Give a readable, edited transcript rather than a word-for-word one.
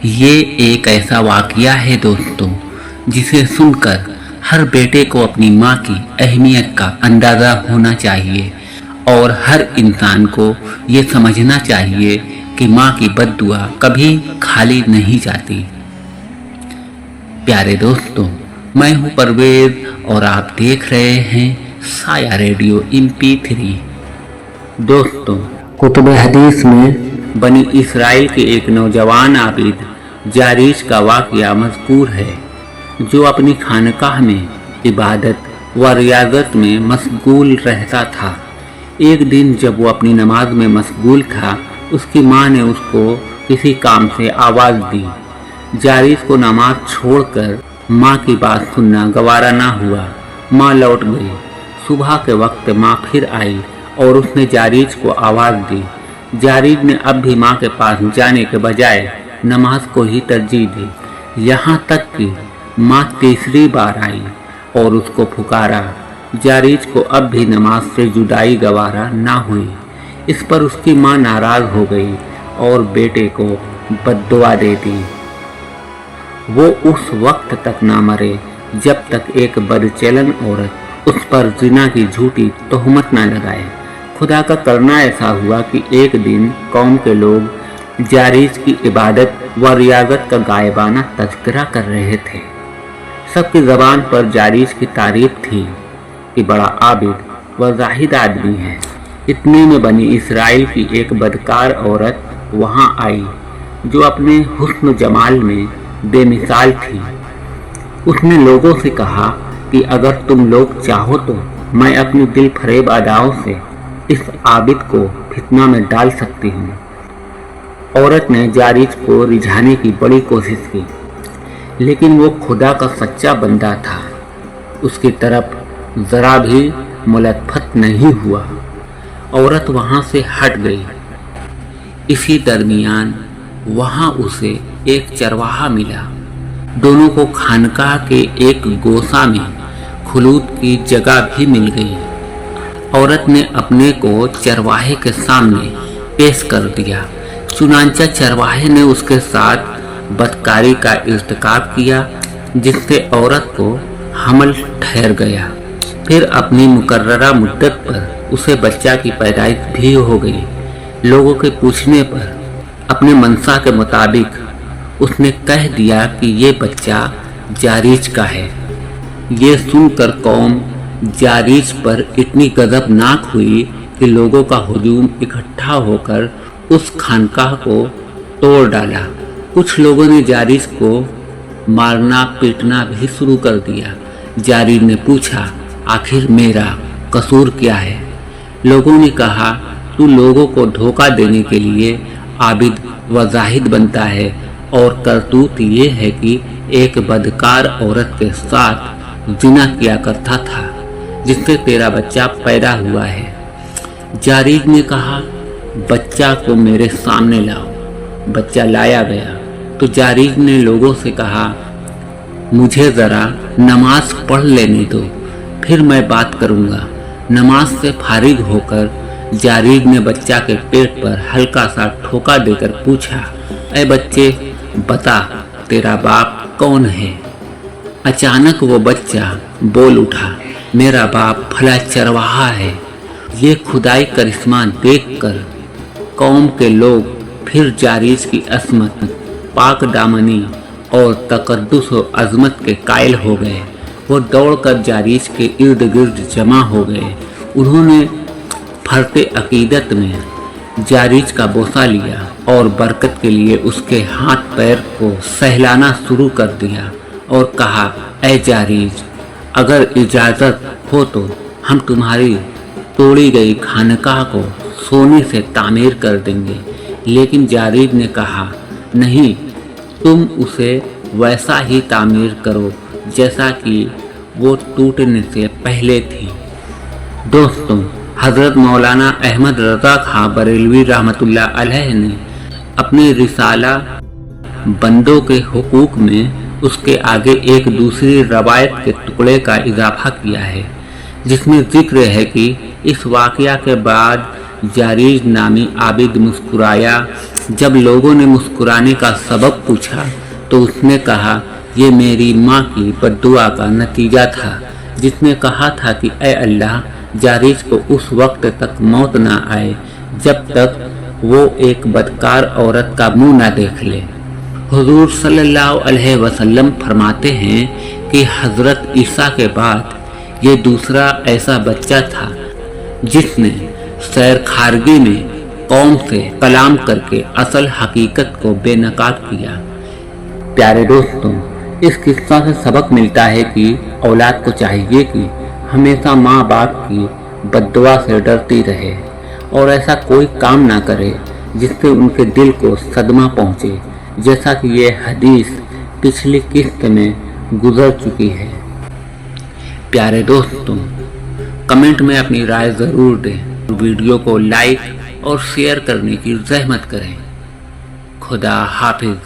ये एक ऐसा वाकया है दोस्तों, जिसे सुनकर हर बेटे को अपनी माँ की अहमियत का अंदाज़ा होना चाहिए और हर इंसान को ये समझना चाहिए कि माँ की बद्दुआ कभी खाली नहीं जाती। प्यारे दोस्तों, मैं हूँ परवेज और आप देख रहे हैं साया रेडियो MP3। दोस्तों, कुतुब हदीस में बनी इसराइल के एक नौजवान आबिद जारीश का वाक़या मज़कूर है, जो अपनी खानकाह में इबादत व रियाज़त में मशगूल रहता था। एक दिन जब वो अपनी नमाज में मशगूल था, उसकी माँ ने उसको किसी काम से आवाज़ दी। जारीश को नमाज छोड़कर माँ की बात सुनना गवारा ना हुआ। माँ लौट गई। सुबह के वक्त माँ फिर आई और उसने जारीश को आवाज़ दी। जारीश ने अब भी माँ के पास जाने के बजाय नमाज को ही तरजीह दी। यहाँ तक कि माँ तीसरी बार आई और उसको पुकारा। जारीश को अब भी नमाज से जुदाई गवारा ना हुई। इस पर उसकी माँ नाराज़ हो गई और बेटे को बद्दुआ दे दी। वो उस वक्त तक ना मरे जब तक एक बदचलन औरत उस पर जिना की झूठी तोहमत न लगाए। खुदा का करना ऐसा हुआ कि एक दिन कौम के लोग जारीश की इबादत व रियाज़त का गायबाना तज़किरा कर रहे थे। सबकी ज़बान पर जारीश की तारीफ थी कि बड़ा आबिद व ज़ाहिद आदमी है। इतने में बनी इसराइल की एक बदकार औरत वहाँ आई, जो अपने हुस्न जमाल में बेमिसाल थी। उसने लोगों से कहा कि अगर तुम लोग चाहो तो मैं अपनी दिल फरेब अदाओं से इस आबिद को फितना में डाल सकती हूँ। औरत ने जारीश को रिझाने की बड़ी कोशिश की, लेकिन वो खुदा का सच्चा बंदा था। उसकी तरफ ज़रा भी मुलतफत नहीं हुआ। औरत वहाँ से हट गई। इसी दरमियान वहाँ उसे एक चरवाहा मिला। दोनों को खानकाह के एक गोसा में खुलूत की जगह भी मिल गई। औरत ने अपने को चरवाहे के सामने पेश कर दिया। चुनांचा चरवाहे ने उसके साथ बदकारी का इर्तिकाब किया, जिससे औरत को हमल ठहर गया। फिर अपनी मुकर्ररा मुद्दत पर उसे बच्चा की पैदाइश भी हो गई। लोगों के पूछने पर अपने मनसा के मुताबिक उसने कह दिया कि ये बच्चा जारीश का है। ये सुनकर कौम जारीश पर इतनी गज़बनाक हुई कि लोगों का हुजूम इकट्ठा होकर उस खानकाह को तोड़ डाला। कुछ लोगों ने जारीश को मारना पीटना भी शुरू कर दिया। जारीश ने पूछा, आखिर मेरा कसूर क्या है? लोगों ने कहा, तू लोगों को धोखा देने के लिए आबिद व ज़ाहिद बनता है और करतूत ये है कि एक बदकार औरत के साथ जिना किया करता था, जिससे तेरा बच्चा पैदा हुआ है। जारीश ने कहा, बच्चा को मेरे सामने लाओ। बच्चा लाया गया तो जारीश ने लोगों से कहा, मुझे ज़रा नमाज पढ़ लेने दो, फिर मैं बात करूँगा। नमाज से फारिग होकर जारीश ने बच्चा के पेट पर हल्का सा ठोका देकर पूछा, ऐ बच्चे बता, तेरा बाप कौन है? अचानक वो बच्चा बोल उठा, मेरा बाप फला चरवाहा है। ये खुदाई करिश्मा देखकर कौम के लोग फिर जारीश की असमत, पाक दामनी और तकद्दुस व अज़मत के कायल हो गए। वो दौड़कर जारीश के इर्द गिर्द जमा हो गए। उन्होंने फरते अकीदत में जारीश का बोसा लिया और बरकत के लिए उसके हाथ पैर को सहलाना शुरू कर दिया और कहा, ऐ जारीश, अगर इजाज़त हो तो हम तुम्हारी तोड़ी गई खानकाह को सोने से तामीर कर देंगे। लेकिन जारीश ने कहा, नहीं, तुम उसे वैसा ही तामीर करो जैसा कि वो टूटने से पहले थी। दोस्तों, हज़रत मौलाना अहमद रज़ा खां बरेलवी रहमतुल्लाह अलैह ने अपने रिसाला बंदों के हुकूक में उसके आगे एक दूसरी रवायत के टुकड़े का इजाफा किया है, जिसमें जिक्र है कि इस वाक़या के बाद जारीज नामी आबिद मुस्कुराया। जब लोगों ने मुस्कुराने का सबब पूछा तो उसने कहा, ये मेरी माँ की बद्दुआ का नतीजा था, जिसने कहा था कि ऐ अल्लाह, जारीज को उस वक्त तक मौत ना आए जब तक वो एक बदकार औरत का मुंह ना देख ले। हुजूर सल्लल्लाहु अलैहि वसल्लम फरमाते हैं कि हजरत ईसा के बाद ये दूसरा ऐसा बच्चा था जिसने सैर खारगी में कौम से कलाम करके असल हकीकत को बेनकाब किया। प्यारे दोस्तों, इस किस्सा से सबक मिलता है कि औलाद को चाहिए कि हमेशा माँ बाप की बद्दुआ से डरती रहे और ऐसा कोई काम ना करे जिससे उनके दिल को सदमा पहुँचे, जैसा कि ये हदीस पिछली किस्त में गुजर चुकी है। प्यारे दोस्तों, कमेंट में अपनी राय ज़रूर दें। वीडियो को लाइक और शेयर करने की ज़हमत करें। खुदा हाफिज।